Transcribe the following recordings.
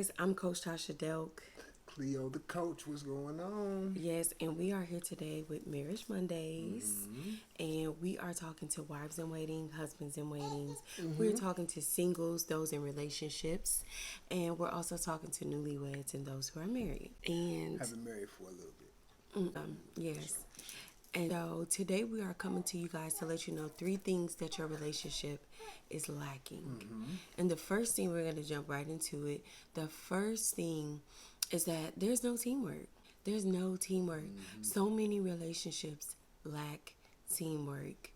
guys, I'm Coach Tasha Delk. Cleo the coach, what's going on? Yes, and we are here today with Marriage Mondays. And we are talking to wives in waiting, husbands in waitings. We're talking to singles, those in relationships. And we're also talking to newlyweds and those who are married. And I've been married for a little bit. yes. And so today we are coming to you guys to let you know 3 things that your relationship is lacking. And the first thing, we're going to jump right into it. The first thing is that there's no teamwork. There's no teamwork. So many relationships lack teamwork.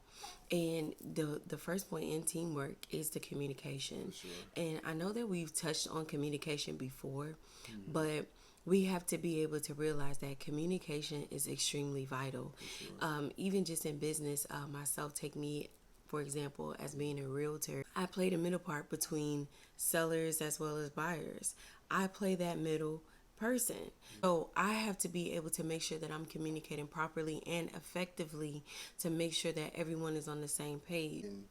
And the first point in teamwork is the communication. Sure. And I know that we've touched on communication before, but we have to be able to realize that communication is extremely vital. Sure. Even just in business, myself, take me, for example, as being a realtor. I play the middle part between sellers as well as buyers. I play that middle person. So I have to be able to make sure that I'm communicating properly and effectively to make sure that everyone is on the same page. And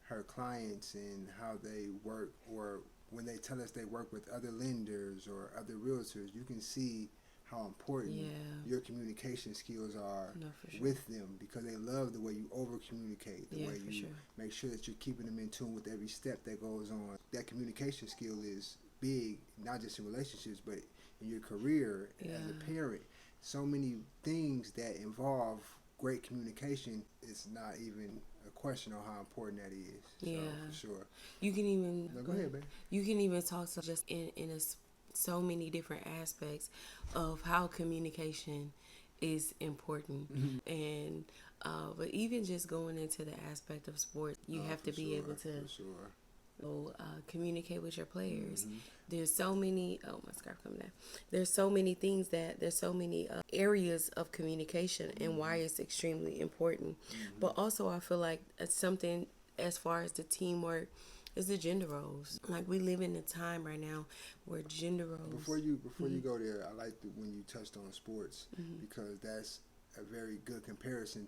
her clients and how they work, or when they tell us they work with other lenders or other realtors, you can see how important your communication skills are with them, because they love the way you over communicate, the way you make sure that you're keeping them in tune with every step that goes on. That communication skill is big, not just in relationships, but in your career as a parent. So many things that involve great communication, it's not even a question on how important that is. So, for sure. You can even go ahead, babe. You can even talk to just in so many different aspects of how communication is important. And but even just going into the aspect of sports, you have to be able to communicate with your players. There's so many my scarf coming down. There's so many things there's so many areas of communication and why it's extremely important. But also I feel like it's something as far as the teamwork is the gender roles. Like, we live in a time right now where gender roles. Before you go there, I like when you touched on sports, because that's a very good comparison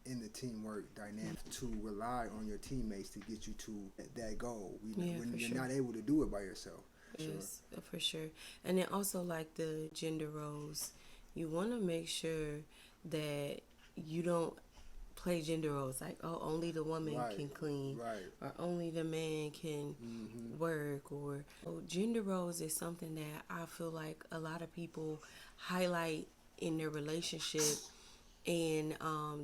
in the teamwork dynamic, to rely on your teammates to get you to that goal when you're not able to do it by yourself. Yes, for sure. And then also, like, the gender roles, you want to make sure that you don't play gender roles like, oh, only the woman can clean, or only the man can work, or gender roles is something that I feel like a lot of people highlight in their relationship. And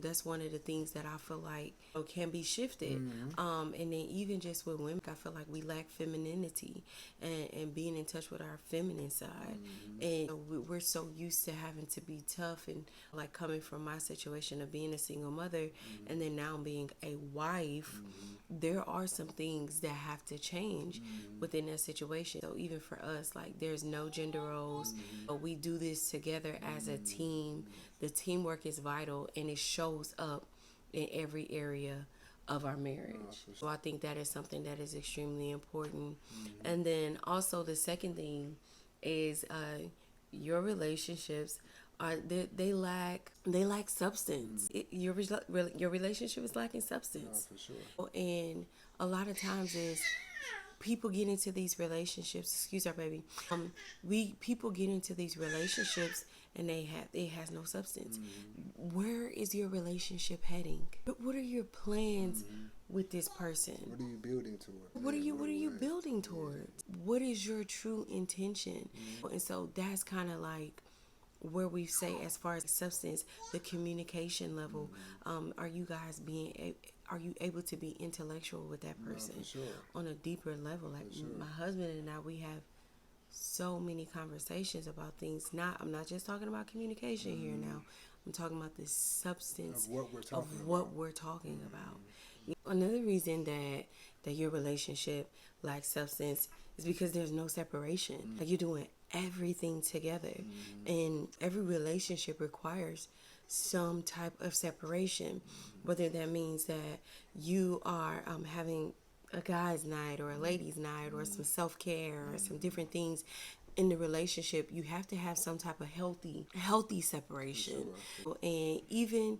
that's one of the things that I feel like can be shifted. And then even just with women, I feel like we lack femininity and being in touch with our feminine side. And we're so used to having to be tough, and like coming from my situation of being a single mother and then now being a wife, there are some things that have to change within that situation. So even for us, like, there's no gender roles, but we do this together as a team. The teamwork is vital, and it shows up in every area of our marriage. So I think that is something that is extremely important. And then also the second thing is your relationships are they lack substance. Your relationship is lacking substance. For sure. And a lot of times is people get into these relationships. Excuse our baby. People get into these relationships and it has no substance. Where is your relationship heading? What are your plans with this person? What are you building towards? What are you building towards? What is your true intention? And so that's kind of like where we say, as far as substance, the communication level. Are you guys are you able to be intellectual with that person on a deeper level? Like, my husband and I, we have so many conversations about things. I'm not just talking about communication here now. I'm talking about the substance of what we're talking about. Another reason that your relationship lacks substance is because there's no separation. Like, you're doing everything together, and every relationship requires some type of separation, whether that means that you are having a guy's night or a ladies' night, or some self-care, or some different things in the relationship. You have to have some type of healthy separation. And even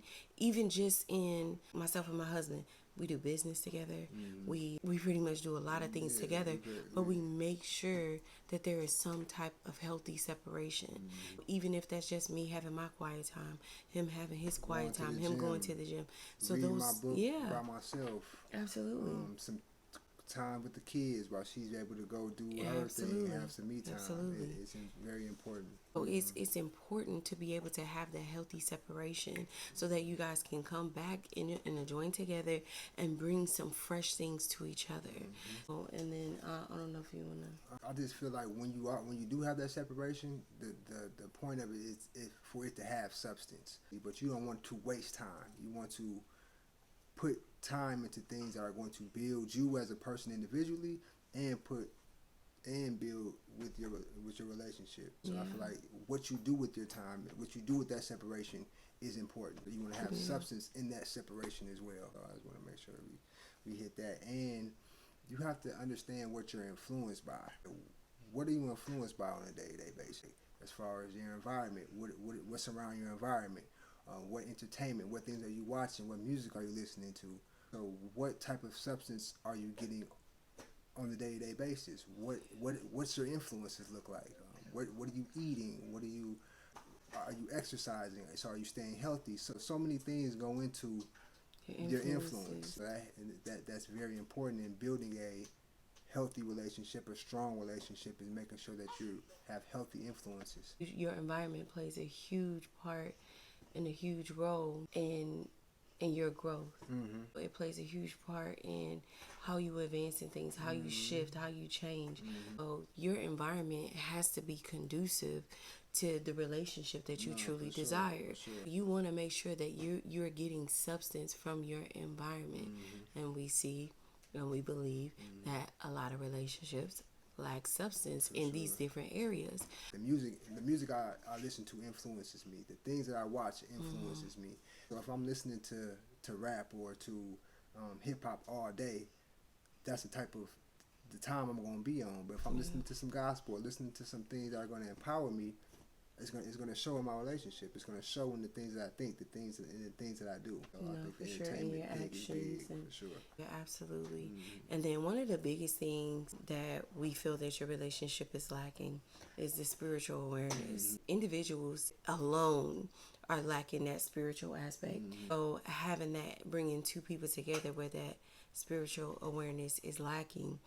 just in myself and my husband, we do business together. We pretty much do a lot of things together, but we make sure that there is some type of healthy separation. Even if that's just me having my quiet time, him having his quiet time, him going to the gym. So reading my book by myself. Absolutely. Some time with the kids while she's able to go do her thing and have some me time. It's very important. So it's important to be able to have that healthy separation so that you guys can come back in a join together and bring some fresh things to each other. And then I don't know if you wanna. I just feel like when you do have that separation, the point of it is for it to have substance. But you don't want to waste time. You want to put time into things that are going to build you as a person individually and build with your relationship. So I feel like what you do with your time, what you do with that separation is important. You want to have substance in that separation as well. So I just want to make sure we hit that. And you have to understand what you're influenced by. What are you influenced by on a day-to-day basis? As far as your environment, what's around your environment? What entertainment, what things are you watching, what music are you listening to? So what type of substance are you getting on a day-to-day basis? What's your influences look like? What are you eating? Are you exercising? So are you staying healthy? So many things go into your influence. That's very important in building a healthy relationship, a strong relationship, is making sure that you have healthy influences. Your environment plays a huge part and a huge role in your growth. It plays a huge part in how you advance in things, how you shift, how you change. So your environment has to be conducive to the relationship that you truly desire. You want to make sure that you're getting substance from your environment. And we see and we believe that a lot of relationships lack substance in these different areas. The music I listen to influences me. The things that I watch influences me. So if I'm listening to rap or to hip hop all day, that's the type of the time I'm going to be on. But if I'm listening to some gospel or listening to some things that are going to empower me, it's going to show in my relationship. It's going to show in the things that I think, the things that I do. So I think for sure, in your actions. For sure. Yeah, absolutely. And then one of the biggest things that we feel that your relationship is lacking is the spiritual awareness. Individuals alone are lacking that spiritual aspect. So having that, bringing two people together where that spiritual awareness is lacking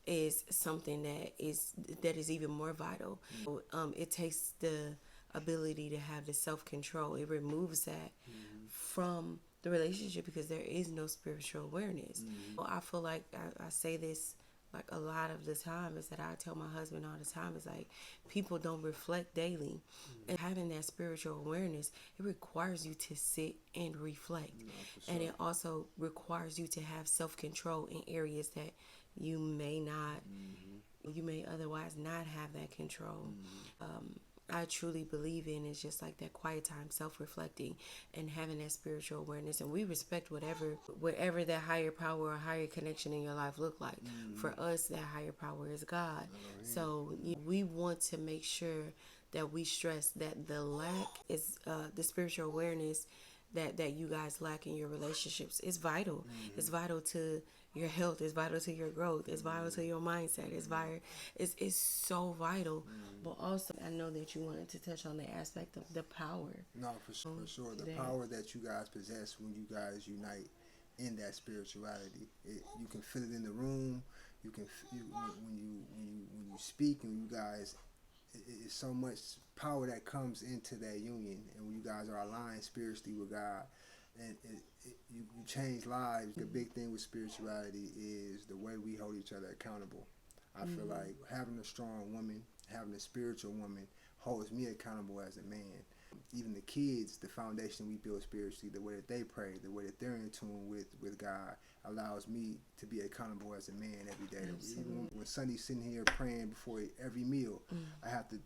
is something that is even more vital. It takes the ability to have the self-control. It removes that from the relationship because there is no spiritual awareness. So I feel like I say this like a lot of the time, is that I tell my husband all the time, is like, people don't reflect daily. And having that spiritual awareness, it requires you to sit and reflect. And it also requires you to have self-control in areas that you may not, you may otherwise not have that control. I truly believe in is just like that quiet time, self-reflecting and having that spiritual awareness. And we respect whatever that higher power or higher connection in your life look like. For us, that higher power is God. So we want to make sure that we stress that the lack is the spiritual awareness that you guys lack in your relationships is vital. It's vital to your health. It's vital to your growth. It's vital to your mindset. It's so vital. But also, I know that you wanted to touch on the aspect of the power. No, for sure. The power that you guys possess when you guys unite in that spirituality. You can feel it in the room. You can when you speak and you guys. It's so much power that comes into that union, and when you guys are aligned spiritually with God, and you change lives. The big thing with spirituality is the way we hold each other accountable. I feel like having a strong woman, having a spiritual woman, holds me accountable as a man. Even the kids, the foundation we build spiritually, the way that they pray, the way that they're in tune with God, allows me to be accountable as a man every day. Even when Sonny's sitting here praying before every meal, I have to,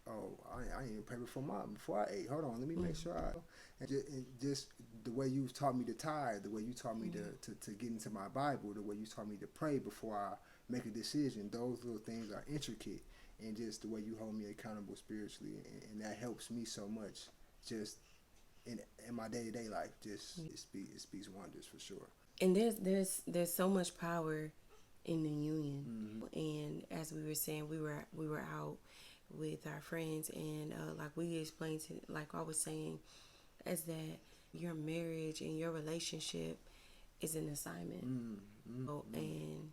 I didn't even pray before I ate. Hold on, let me make sure and just the way you taught me to tithe, the way you taught me to get into my Bible, the way you taught me to pray before I make a decision, those little things are intricate. And just the way you hold me accountable spiritually, and that helps me so much just in my day-to-day life. Just it speaks wonders for sure. And there's so much power in the union. And as we were saying, we were out with our friends, and like we explained to, like I was saying, is that your marriage and your relationship is an assignment. And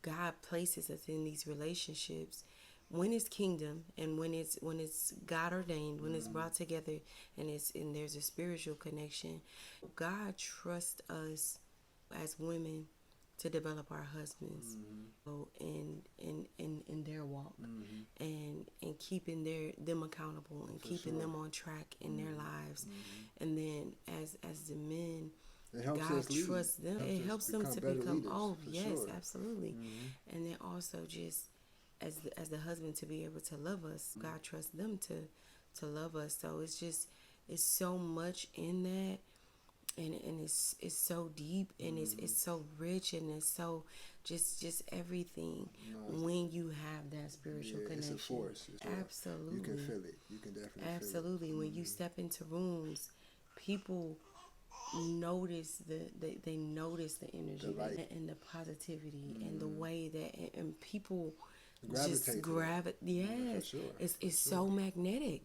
God places us in these relationships when it's kingdom, and when it's God ordained, when it's brought together, and there's a spiritual connection. God trusts us as women to develop our husbands, in their walk, and keeping them accountable, and keeping them on track in their lives. And then as the men, God trusts them. It helps them to become yes, absolutely. And then also just as the husband, to be able to love us. God trusts them to love us. So it's so much in that, and it's so deep, and it's so rich, and it's so just everything. When you have that spiritual connection, it's a force. Absolutely, you can feel it. You can definitely absolutely feel it. When you step into rooms, people notice they notice the energy, and the positivity, and the way that, and people just gravitate. Yes, sure. It's so magnetic.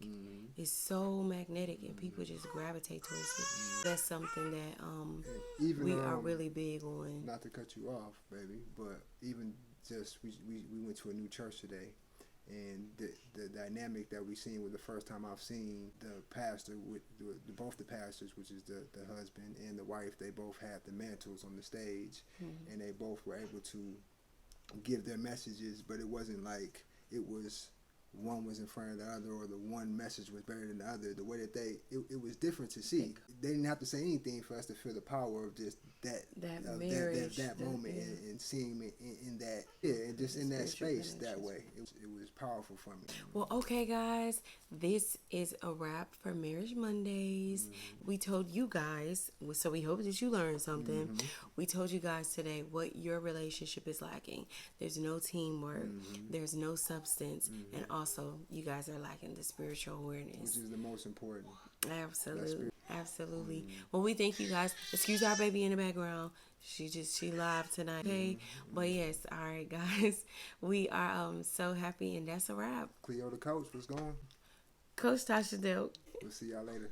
It's so magnetic, and people just gravitate towards it. That's something that even we are really big on. Not to cut you off, baby, but even just we went to a new church today, and the dynamic that we seen was the first time I've seen the pastor with both the pastors, which is the husband and the wife. They both had the mantles on the stage, and they both were able to give their messages, but it wasn't like it was one was in front of the other, or the one message was better than the other. The way that it was different to see. They didn't have to say anything for us to feel the power of just that marriage, that moment, and seeing it in that, and just in that space that way. It was powerful for me. Well, okay, guys, this is a wrap for Marriage Mondays. We told you guys, so we hope that you learned something. We told you guys today what your relationship is lacking. There's no teamwork. There's no substance. And also, you guys are lacking the spiritual awareness, which is the most important. Absolutely. Well, we thank you guys. Excuse our baby in the background. She live tonight. Okay. But yes, all right, guys. We are so happy, and that's a wrap. Cleo the coach, what's going? Coach Tasha Delk. We'll see y'all later.